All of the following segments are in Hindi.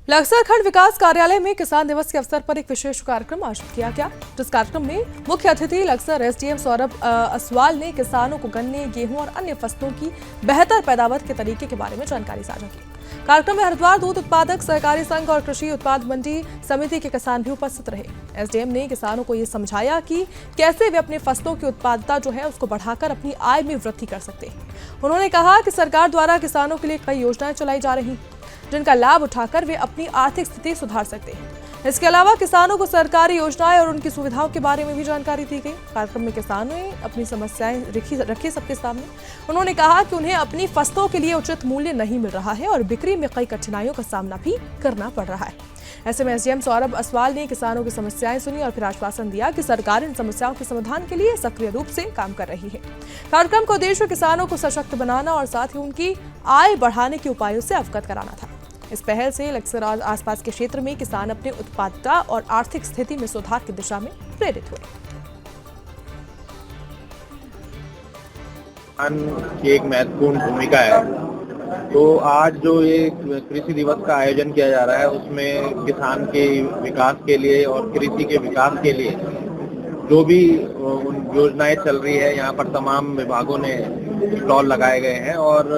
लक्सर खंड विकास कार्यालय में किसान दिवस के अवसर पर एक विशेष कार्यक्रम आयोजित किया गया, जिस कार्यक्रम में मुख्य अतिथि लक्सर एसडीएम सौरभ असवाल ने किसानों को गन्ने, गेहूं और अन्य फसलों की बेहतर पैदावार के तरीके के बारे में जानकारी साझा की। कार्यक्रम में हरिद्वार दूध उत्पादक सहकारी संघ और कृषि उत्पाद मंडी समिति के किसान भी उपस्थित रहे। एसडीएम ने किसानों को ये समझाया कि कैसे वे अपने फसलों की उत्पादकता जो है उसको बढ़ाकर अपनी आय में वृद्धि कर सकते हैं। उन्होंने कहा कि सरकार द्वारा किसानों के लिए कई योजनाएं चलाई जा रही, जिनका लाभ उठाकर वे अपनी आर्थिक स्थिति सुधार सकते हैं। इसके अलावा किसानों को सरकारी योजनाएं और उनकी सुविधाओं के बारे में भी जानकारी दी गई। कार्यक्रम में किसानों ने अपनी समस्याएं रखी सबके सामने। उन्होंने कहा कि उन्हें अपनी फसलों के लिए उचित मूल्य नहीं मिल रहा है और बिक्री में कई कठिनाइयों का सामना भी करना पड़ रहा है। ऐसे में एसडीएम सौरभ असवाल ने किसानों की समस्याएं सुनी और फिर आश्वासन दिया कि सरकार इन समस्याओं के समाधान के लिए सक्रिय रूप से काम कर रही है। कार्यक्रम का उद्देश्य किसानों को सशक्त बनाना और साथ ही उनकी आय बढ़ाने के उपायों से अवगत कराना था। इस पहल से लक्सर और आसपास के क्षेत्र में किसान अपने उत्पादकता और आर्थिक स्थिति में सुधार की दिशा में प्रेरित हुए। किसान की एक महत्वपूर्ण भूमिका है, तो आज जो ये कृषि दिवस का आयोजन किया जा रहा है उसमें किसान के विकास के लिए और कृषि के विकास के लिए जो भी योजनाएं चल रही है, यहाँ पर तमाम विभागों ने स्टॉल लगाए गए हैं और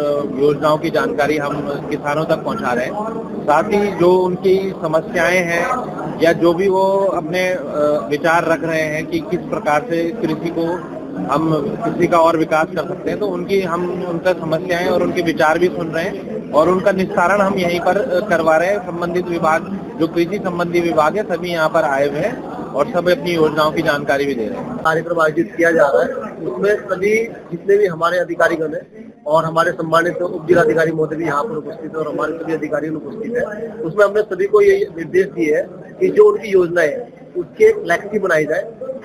योजनाओं की जानकारी हम किसानों तक पहुंचा रहे हैं। साथ ही जो उनकी समस्याएं हैं या जो भी वो अपने विचार रख रहे हैं कि किस प्रकार से कृषि को हम कृषि का और विकास कर सकते हैं, तो हम उनका समस्याएं और उनके विचार भी सुन रहे हैं और उनका निस्तारण हम यहीं पर करवा रहे हैं। संबंधित विभाग जो कृषि संबंधी विभाग है सभी यहाँ पर आए हुए हैं और सब अपनी योजनाओं की जानकारी भी दे रहे हैं। कार्यक्रम आयोजित किया जा रहा है, उसमें सभी जितने भी हमारे अधिकारीगण हैं और हमारे सम्मानित उप जिलाधिकारी महोदय भी यहाँ पर उपस्थित है और हमारे सभी अधिकारी उपस्थित है। उसमें हमने सभी को ये निर्देश दिए है कि जो उनकी योजनाएं है उसके फ्लैक्सी बनाई जाए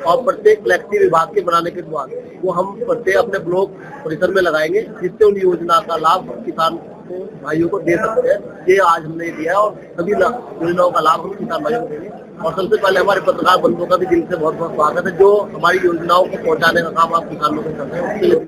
और प्रत्येक फ्लैक्सी विभाग के बनाने के बाद वो हम प्रत्येक अपने ब्लॉक परिसर में लगाएंगे, जिससे उन योजना का लाभ किसान भाइयों को दे सकते हैं। ये आज हमने दिया है और सभी योजनाओं का लाभ हम किसान भाइयों को देंगे। और सबसे पहले हमारे पत्रकार बंधुओं का भी दिल से बहुत बहुत स्वागत है, जो हमारी योजनाओं को पहुंचाने का काम आप किसानों को करते हैं।